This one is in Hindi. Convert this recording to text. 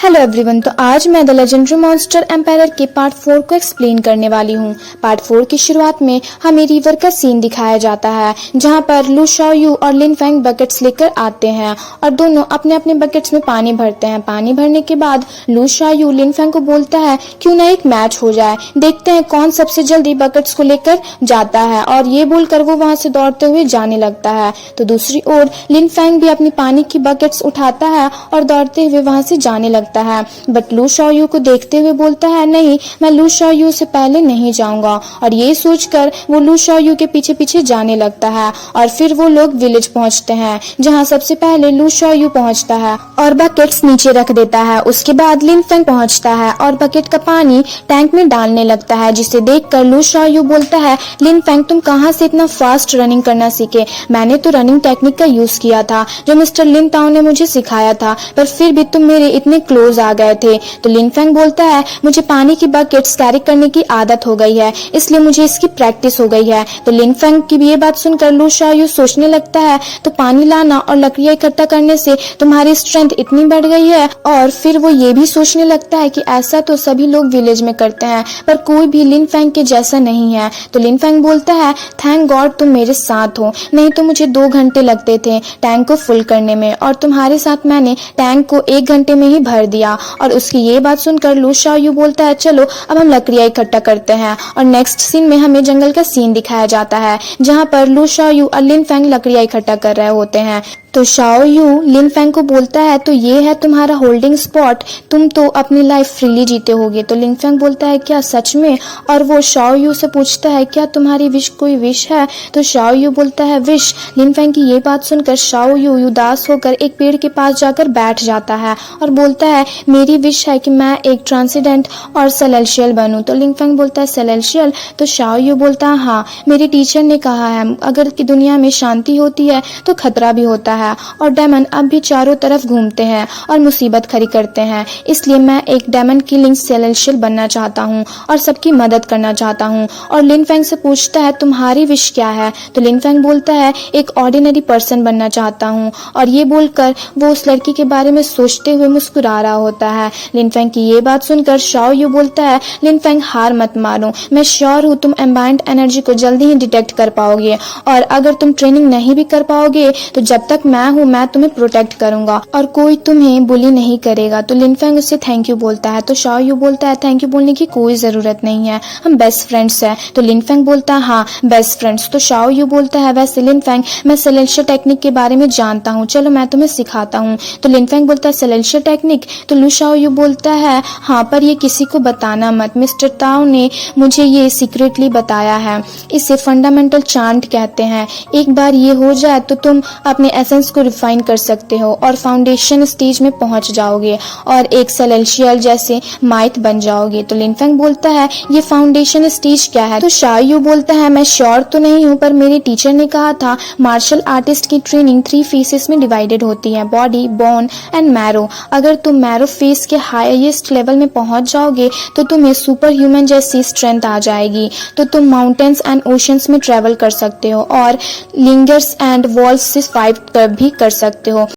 Hello everyone. तो आज मैं द लेजेंडरी मॉन्स्टर एम्पायर के पार्ट 4 को एक्सप्लेन करने वाली हूँ। पार्ट 4 की शुरुआत में हमें रिवर का सीन दिखाया जाता है, जहाँ पर लू शाओयू और लिन फैंग बकेट्स लेकर आते हैं और दोनों अपने अपने बकेट्स में पानी भरते हैं। पानी भरने के बाद लू शाओयू लिन फैंग को बोलता है क्यों ना एक मैच हो जाए, देखते हैं कौन सबसे जल्दी बकेट्स को लेकर जाता है, और ये बोलकर वो वहाँ से दौड़ते हुए जाने लगता है। तो दूसरी ओर लिन फैंग भी अपनी पानी की बकेट्स उठाता है और दौड़ते हुए वहाँ से जाने लगता है। बट लू शाओयू को देखते हुए बोलता है नहीं, मैं लू शाओयू से पहले नहीं जाऊंगा, और ये सोचकर वो लू शाओयू के पीछे पीछे जाने लगता है। और फिर वो लोग विलेज पहुंचते हैं, जहां सबसे पहले लू शाओयू पहुंचता है और बकेट्स नीचे रख देता है। उसके बाद लिन फैंग पहुंचता है और बकेट का पानी टैंक में डालने लगता है, जिसे देखकर लू शाओयू बोलता है लिन फैंग तुम कहां से इतना फास्ट रनिंग करना सीखे, मैंने तो रनिंग टेक्निक का यूज किया था जो मिस्टर लिन ताओ ने मुझे सिखाया था, पर फिर भी तुम मेरे इतने क्लोज आ गए थे। तो लिन फैंग बोलता है मुझे पानी की बकेट्स कैरी करने की आदत हो गई है, इसलिए मुझे इसकी प्रैक्टिस हो गई है। तो लिन फैंग की ये बात सुनकर लू शाओयू सोचने लगता है तो पानी लाना और लकड़ियां इकट्ठा करने से तुम्हारी स्ट्रेंथ इतनी बढ़ गई है। और फिर वो ये भी सोचने लगता है कि ऐसा तो सभी लोग विलेज में करते हैं, पर कोई भी लिन फैंग के जैसा नहीं है। तो लिन फैंग बोलता है थैंक गॉड तुम मेरे साथ हो, नहीं तो मुझे 2 घंटे लगते थे टैंक को फुल करने में, और तुम्हारे साथ मैंने टैंक को 1 घंटे में ही भर दिया। और उसकी ये बात सुनकर लू शाओयू बोलता है चलो अब हम लकड़ियां इकट्ठा करते हैं। और नेक्स्ट सीन में हमें जंगल का सीन दिखाया जाता है, जहां पर लू शाओयू और लिन फैंग लकड़ियां इकट्ठा कर रहे होते हैं। तो शाओयू लिन फैंग को बोलता है तो ये है तुम्हारा होल्डिंग स्पॉट, तुम तो अपनी लाइफ फ्रीली जीते होगे। तो लिन फैंग बोलता है क्या सच में? और वो शाओयू से पूछता है क्या तुम्हारी विश कोई विश है? तो शाओयू बोलता है विश। लिन फैंग की ये बात सुनकर शाओयू उदास होकर एक पेड़ के पास जाकर बैठ जाता है और बोलता है मेरी विश है कि मैं एक ट्रांसेंडेंट और सेलेशियल बनूं। तो लिन फैंग बोलता है सेलेशियल? तो शाओयू बोलता है हाँ, मेरे टीचर ने कहा है अगर की दुनिया में शांति होती है तो खतरा भी होता है, और डेमन अब भी चारों तरफ घूमते हैं और मुसीबत खड़ी करते हैं, इसलिए मैं एक डेमन किलिंग सेलेशियल बनना चाहता हूँ और सबकी मदद करना चाहता हूँ। और लिन फैंग से पूछता है तुम्हारी विश क्या है? तो लिन फैंग बोलता है एक ऑर्डिनरी पर्सन बनना चाहता हूँ, और ये बोलकर वो उस लड़की के बारे में सोचते हुए मुस्कुरा रहा होता है। लिन फैंग की ये बात सुनकर शाओयू बोलता है लिन फैंग हार मत मारो, मैं श्योर हूँ तुम एम्बाइंड एनर्जी को जल्दी ही डिटेक्ट कर पाओगे, और अगर तुम ट्रेनिंग नहीं भी कर पाओगे तो जब तक मैं हूँ मैं तुम्हें प्रोटेक्ट करूंगा और कोई तुम्हें बुली नहीं करेगा। तो लिन फैंग उससे थैंक यू बोलता है। तो शाओयू बोलता है थैंक यू बोलने की कोई जरूरत नहीं है, हम बेस्ट फ्रेंड्स हैं। तो लिन फैंग बोलता है हाँ बेस्ट फ्रेंड्स। तो शाओयू बोलता है वैसे लिन फैंग मैं सेलेशियल टेक्निक के बारे में जानता हूँ, चलो मैं तुम्हें सिखाता हूँ। तो लिन फैंग बोलता है सेलेशियल टेक्निक? तो लू शाओयू बोलता है हाँ, पर ये किसी को बताना मत, मिस्टर ताओ ने मुझे ये सीक्रेटली बताया है, इसे फंडामेंटल चांट कहते हैं। एक बार ये हो जाए तो तुम अपने एसेंस को रिफाइन कर सकते हो और फाउंडेशन स्टेज में पहुंच जाओगे और एक सेलेशियल जैसे माइट बन जाओगे। तो लिन फैंग बोलता है ये फाउंडेशन स्टेज क्या है? तो शाओयू बोलता है मैं श्योर तो नहीं हूँ, पर मेरे टीचर ने कहा था मार्शल आर्टिस्ट की ट्रेनिंग 3 फेसेस में डिवाइडेड होती है, बॉडी, बोन एंड मैरो। अगर तुम मैरो फेस के हाईएस्ट लेवल में पहुंच जाओगे तो तुम्हें सुपर ह्यूमन जैसी स्ट्रेंथ आ जाएगी, तो तुम माउंटेन्स एंड ओशंस में ट्रेवल कर सकते हो और लिंगर्स एंड वॉल्स से फाइट भी कर सकते हो।